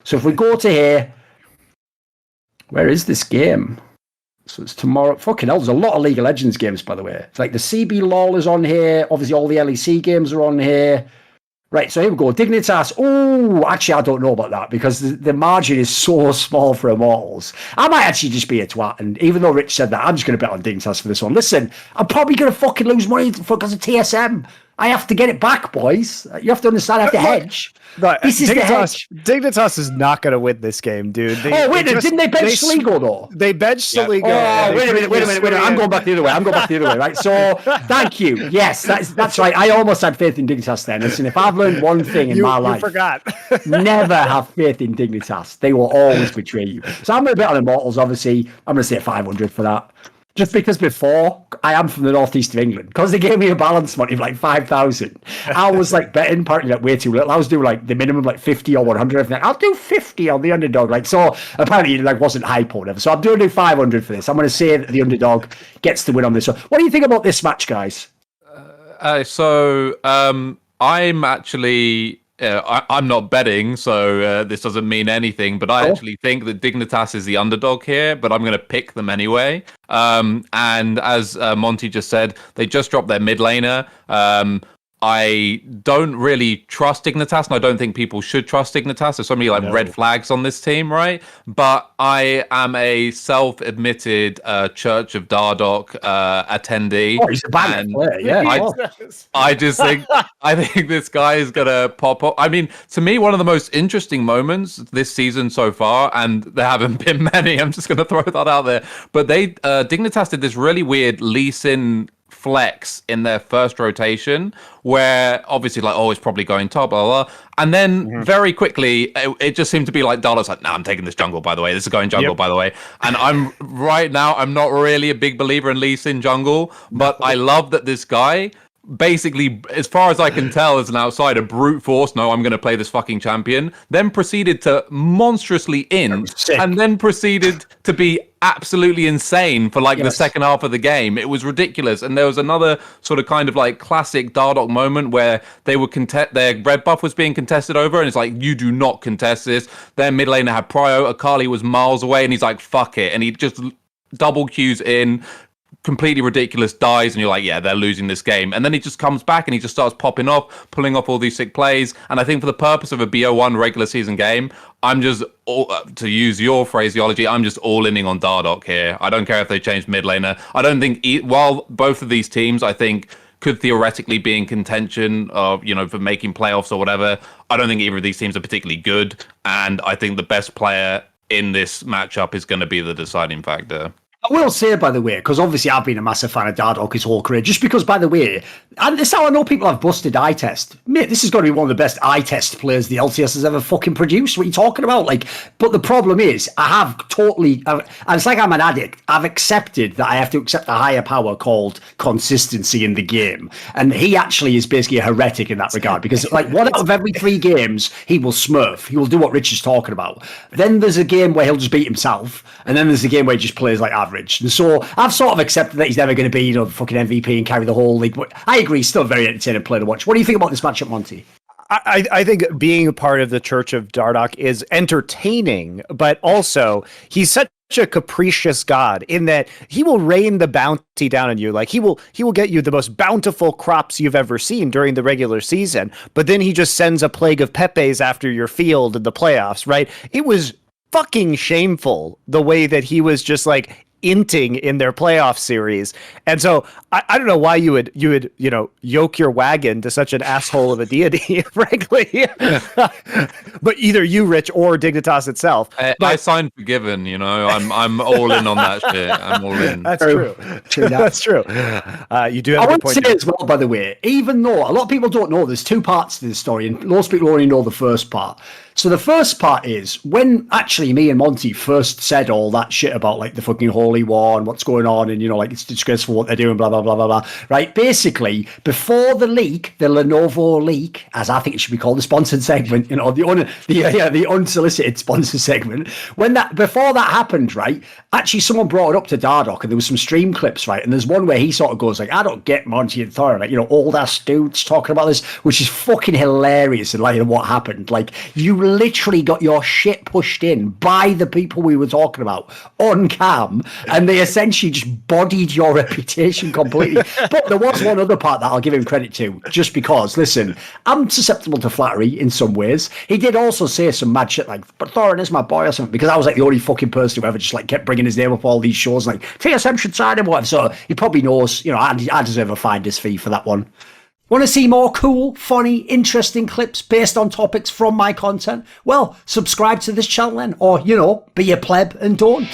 So if we go to here, where is this game? So it's tomorrow. Fucking hell, there's a lot of League of Legends games, by the way. It's like the CB LoL is on here. Obviously, all the LEC games are on here. Right, so here we go. Dignitas. Oh, actually, I don't know about that because the margin is so small for Immortals. I might actually just be a twat. And even though Rich said that, I'm just going to bet on Dignitas for this one. Listen, I'm probably going to fucking lose money because of TSM. I have to get it back, boys. You have to understand, I have to hedge. Right. This is the hedge. Dignitas is not going to win this game, dude. Didn't they bench Sligo, though? They benched Sligo. Oh, wait a minute. I'm going back the other way. Right? So, thank you. Yes, that's right. I almost had faith in Dignitas then. Listen, if I've learned one thing in my life, forgot. Never have faith in Dignitas. They will always betray you. So I'm going to bet on Immortals, obviously. I'm going to say 500 for that. Just because before, I am from the northeast of England, because they gave me a balance money of like 5,000. I was like betting partly like way too little. I was doing like the minimum like 50 or 100. I'll do 50 on the underdog. Like, so apparently it like wasn't hype or whatever. So I'm doing 500 for this. I'm going to say that the underdog gets the win on this one. What do you think about this match, guys? I'm actually... I'm not betting, so this doesn't mean anything, but I actually think that Dignitas is the underdog here, but I'm going to pick them anyway. And as Monty just said, they just dropped their mid laner. I don't really trust Dignitas, and I don't think people should trust Dignitas. There's so many red flags on this team, right? But I am a self-admitted Church of Dardoch attendee. Oh, he's a bad player, yeah. I think this guy is gonna pop up. I mean, to me, one of the most interesting moments this season so far, and there haven't been many. I'm just gonna throw that out there. But Dignitas did this really weird Lee Sin flex in their first rotation where obviously it's probably going top, blah, blah, blah. And then very quickly it just seemed to be like Dardoch's like, I'm taking this jungle, by the way. This is going jungle, by the way. And I'm not really a big believer in Lee Sin jungle, but I love that this guy basically, as far as I can tell as an outsider, brute force, no, I'm going to play this fucking champion, then proceeded to monstrously and then proceeded to be absolutely insane for the second half of the game. It was ridiculous. And there was another sort of kind of like classic Dardoch moment where they were their red buff was being contested over, and it's like, you do not contest this. Their mid laner had prio, Akali was miles away, and he's like, fuck it. And he just double Qs in, completely ridiculous, dies, and you're like, yeah, they're losing this game. And then he just comes back and he just starts popping off, pulling off all these sick plays. And I think for the purpose of a BO1 regular season game, I'm just, to use your phraseology, I'm just all-inning on Dardoch here. I don't care if they change mid laner. I don't think, while both of these teams, I think, could theoretically be in contention of, for making playoffs or whatever, I don't think either of these teams are particularly good. And I think the best player in this matchup is going to be the deciding factor. I will say, by the way, because obviously I've been a massive fan of Dardoch his whole career, just because, by the way, and this is how I know people have busted eye test. Mate, this is going to be one of the best eye test players the LCS has ever fucking produced. What are you talking about? But the problem is, and it's like I'm an addict. I've accepted that I have to accept a higher power called consistency in the game. And he actually is basically a heretic in that regard, because one out of every 3 games, he will smurf. He will do what Rich is talking about. Then there's a game where he'll just beat himself. And then there's a game where he just plays like average. And so I've sort of accepted that he's never going to be, the fucking MVP and carry the whole league. But I agree, he's still a very entertaining player to watch. What do you think about this matchup, Monty? I think being a part of the Church of Dardoch is entertaining, but also he's such a capricious god in that he will rain the bounty down on you. He will get you the most bountiful crops you've ever seen during the regular season, but then he just sends a plague of Pepes after your field in the playoffs, right? It was fucking shameful the way that he was just inting in their playoff series. And so I don't know why you would yoke your wagon to such an asshole of a deity, frankly. But either you, Rich, or Dignitas itself. I signed forgiven, I'm all in on that shit. I'm all in. That's true. That's true. You do have I a want good to point. say as well, by the way, even though a lot of people don't know, there's 2 parts to this story, and most people only know the first part. So the first part is when actually me and Monty first said all that shit about the fucking whole only one, what's going on, and, you know, like, it's disgraceful what they're doing, blah, blah, blah, blah, blah, right? Basically, before the leak, the Lenovo leak, as I think it should be called, the sponsored segment, you know, the unsolicited sponsor segment, before that happened, right, actually someone brought it up to Dardoch, and there was some stream clips, right, and there's one where he sort of goes, like, I don't get Monty and Thorin, like, you know, old-ass dudes talking about this, which is fucking hilarious, and, like, what happened. Like, you literally got your shit pushed in by the people we were talking about on cam, and they essentially just bodied your reputation completely. But there was one other part that I'll give him credit to, just because, listen, I'm susceptible to flattery in some ways. He did also say some mad shit like, but Thorin is my boy or something, because I was like the only fucking person who ever just like kept bringing his name up all these shows, like TSM should sign him, whatever. So he probably knows, you know, I deserve a finder's fee for that one. Want to see more cool, funny, interesting clips based on topics from my content? Well, subscribe to this channel then, or, you know, be a pleb and don't.